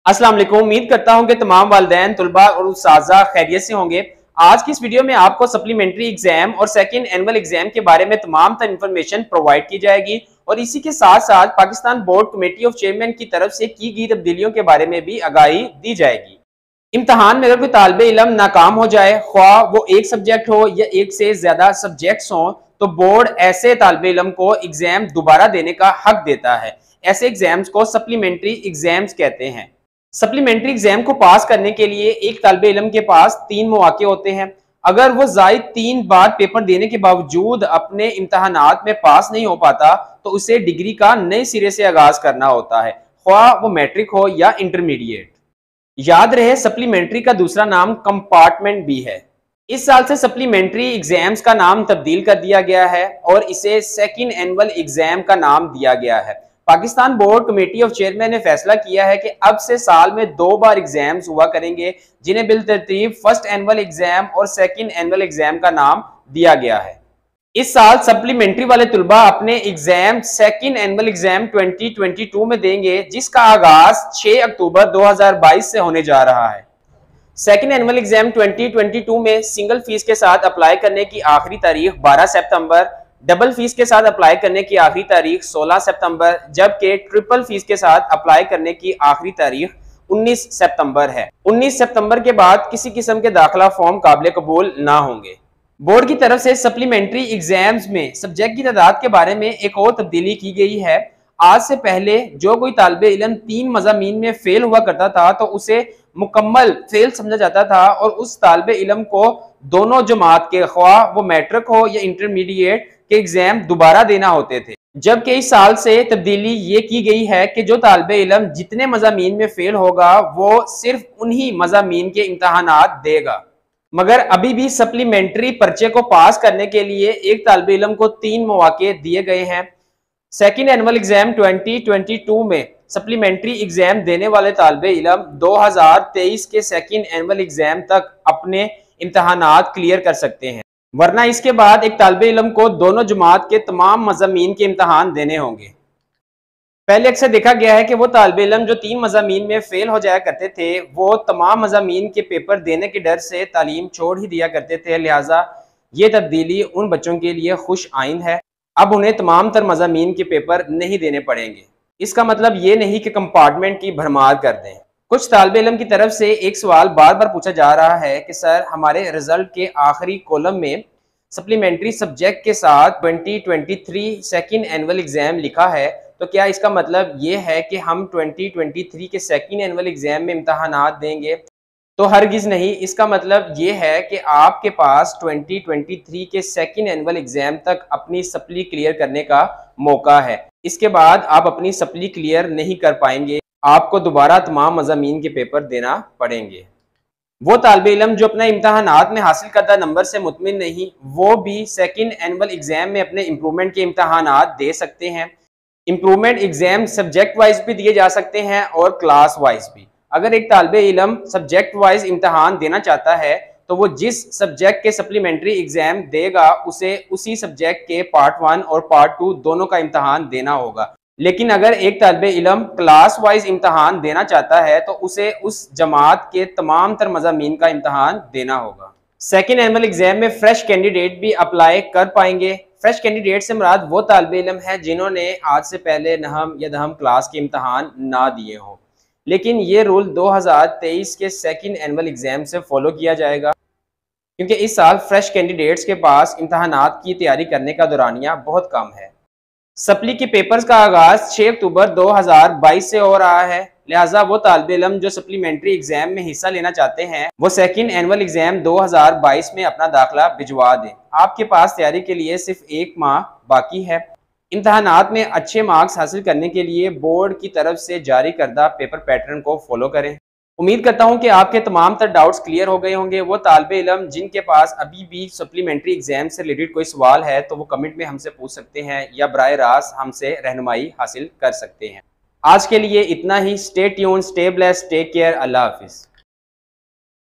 अस्सलाम वालेकुम। उम्मीद करता हूं कि तमाम वालिदैन, तुलबा और उस्ताज़ा खैरियत से होंगे। आज की इस वीडियो में आपको सप्लीमेंट्री एग्जाम और सेकंड एनुअल एग्जाम के बारे में तमाम तर इन्फॉर्मेशन प्रोवाइड की जाएगी और इसी के साथ साथ Pakistan board committee of chairman की तरफ से की गई तब्दीलियों के बारे में भी आगाही दी जाएगी। इम्तहान में अगर कोई तालिबे इल्म नाकाम हो जाए, ख्वाह वो एक सब्जेक्ट हो या एक से ज्यादा सब्जेक्ट्स हों, तो बोर्ड ऐसे तालिबे इल्म को एग्जाम दोबारा देने का हक देता है। ऐसे एग्जाम्स को सप्लीमेंट्री एग्जाम्स कहते हैं। सप्लीमेंट्री एग्जाम को पास करने के लिए एक तालिबे इल्म के पास 3 मौके होते हैं। अगर वो जायद 3 बार पेपर देने के बावजूद अपने इम्तहानात में पास नहीं हो पाता तो उसे डिग्री का नए सिरे से आगाज करना होता है, ख्वाह वो मैट्रिक हो या इंटरमीडिएट। याद रहे, सप्लीमेंट्री का दूसरा नाम कंपार्टमेंट भी है। इस साल से सप्लीमेंट्री एग्जाम्स का नाम तब्दील कर दिया गया है और इसे सेकंड एनुअल एग्जाम का नाम दिया गया है। Pakistan board committee of chairman ने फैसला किया है कि अब से साल में 2 बार एग्जाम्स हुआ करेंगे, जिन्हें बिल तरतीब फर्स्ट एनुअल एग्जाम और सेकंड एनुअल एग्जाम का नाम दिया गया है। इस साल सप्लीमेंट्री वाले तुलबा अपने एग्जाम सेकंड एनुअल एग्जाम 2022 में देंगे, जिसका आगाज 6 अक्टूबर 2022 से होने जा रहा है। सेकंड एनुअल एग्जाम 2022 में सिंगल फीस के साथ अप्लाई करने की आखिरी तारीख 12 सितंबर, डबल फीस के साथ अप्लाई करने की आखिरी तारीख 16 सितंबर, जबकि ट्रिपल फीस के साथ अप्लाई करने की आखिरी तारीख 19 सितंबर है। 19 सितंबर के बाद किसी किस्म के दाखिला फॉर्म काबिल कबूल ना होंगे। बोर्ड की तरफ से सप्लीमेंट्री एग्जाम्स में सब्जेक्ट की तादाद के बारे में एक और तब्दीली की गई है। आज से पहले जो कोई तालिबे इल्म 3 मज़ामीन में फेल हुआ करता था तो उसे मुकम्मल फेल समझा जाता था और उस तालिबे इल्म को दोनों जमात के, ख्वाह वो मैट्रिक हो या इंटरमीडिएट, के एग्जाम दोबारा देना होते थे। जबकि इस साल से तब्दीली ये की गई है कि जो तालिबे इल्म जितने मज़ामीन में फेल होगा वो सिर्फ उन्हीं मज़ामीन के इम्तहानात देगा। मगर अभी भी सप्लीमेंट्री पर्चे को पास करने के लिए एक तालिबे इल्म को 3 मौके दिए गए हैं। सेकंड एनुअल एग्जाम 2022 में सप्लीमेंट्री एग्जाम देने वाले तालिबे इल्म 2023 के सेकंड एनुअल एग्जाम तक अपने इम्तहानात क्लियर कर सकते हैं, वरना इसके बाद एक तालिबे इल्म को दोनों जमात के तमाम मज़ामीन के इम्तहान देने होंगे। पहले अक्सर देखा गया है कि वो तालिबे इल्म जो 3 मज़ामीन में फेल हो जाया करते थे, वो तमाम मज़ामीन के पेपर देने के डर से तालीम छोड़ ही दिया करते थे। लिहाजा ये तब्दीली उन बच्चों के लिए खुश आइंद है। अब उन्हें तमाम तर मज़ामीन के पेपर नहीं देने पड़ेंगे। इसका मतलब ये नहीं कि कंपार्टमेंट की भरमार कर दें। कुछ तालिबे इल्म की तरफ से एक सवाल बार बार पूछा जा रहा है कि सर, हमारे रिजल्ट के आखिरी कॉलम में सप्लीमेंट्री सब्जेक्ट के साथ 2023 सेकंड एनुअल एग्जाम लिखा है, तो क्या इसका मतलब ये है कि हम 2023 के सेकंड एनुअल एग्जाम में इम्तहानात देंगे? तो हरगिज नहीं। इसका मतलब ये है कि आपके पास 2023 के सेकंड एनुअल एग्जाम तक अपनी सप्ली क्लियर करने का मौका है। इसके बाद आप अपनी सप्ली क्लियर नहीं कर पाएंगे, आपको दोबारा तमाम मज़ामीन के पेपर देना पड़ेंगे। वो तालिबे इल्म जो अपने इम्तहानात में हासिल करदा नंबर से मुतमिन नहीं, वो भी सेकंड एनुअल एग्जाम में अपने इम्प्रूवमेंट के इम्तहानात दे सकते हैं। इम्प्रूवमेंट एग्जाम सब्जेक्ट वाइज भी दिए जा सकते हैं और क्लास वाइज भी। अगर एक तालिबे इल्म सब्जेक्ट वाइज इम्तहान देना चाहता है तो वो जिस सब्जेक्ट के सप्लीमेंट्री एग्जाम देगा उसे उसी सब्जेक्ट के पार्ट 1 और पार्ट 2 दोनों का इम्तहान देना होगा। लेकिन अगर एक तालिबे इल्म क्लास वाइज इम्तहान देना चाहता है तो उसे उस जमात के तमाम तर मज़ामीन का इम्तहान देना होगा। सेकंड एनुअल एग्जाम में फ्रेश कैंडिडेट भी अप्लाई कर पाएंगे। फ्रेश कैंडिडेट से मुराद वो तालिबे इल्म है जिन्होंने आज से पहले नहम या दहम क्लास के इम्तहान ना दिए हों। लेकिन ये रूल 2023 के सेकंड एनुअल एग्जाम से फॉलो किया जाएगा, क्योंकि इस साल फ्रेश कैंडिडेट्स के पास इम्तहानात की तैयारी करने का दौरानिया बहुत कम है। सप्ली के पेपर्स का आगाज 6 अक्टूबर 2022 से हो रहा है। लिहाजा वो तालिबे इल्म जो सप्लीमेंट्री एग्जाम में हिस्सा लेना चाहते हैं वो सेकंड एनुअल एग्जाम 2022 में अपना दाखिला भिजवा दें। आपके पास तैयारी के लिए सिर्फ 1 माह बाकी है। इम्तहानात में अच्छे मार्क्स हासिल करने के लिए बोर्ड की तरफ से जारी करदा पेपर पैटर्न को फॉलो करें। उम्मीद करता हूं कि आपके तमाम तर डाउट्स क्लियर हो गए होंगे। वो तालिबे इल्म जिनके पास अभी भी सप्लीमेंट्री एग्जाम से रिलेटेड कोई सवाल है तो वो कमेंट में हमसे पूछ सकते हैं या बराए रास्त हमसे रहनुमाई हासिल कर सकते हैं। आज के लिए इतना ही। Stay tuned, stay blessed, take care, अल्लाह हाफिज़।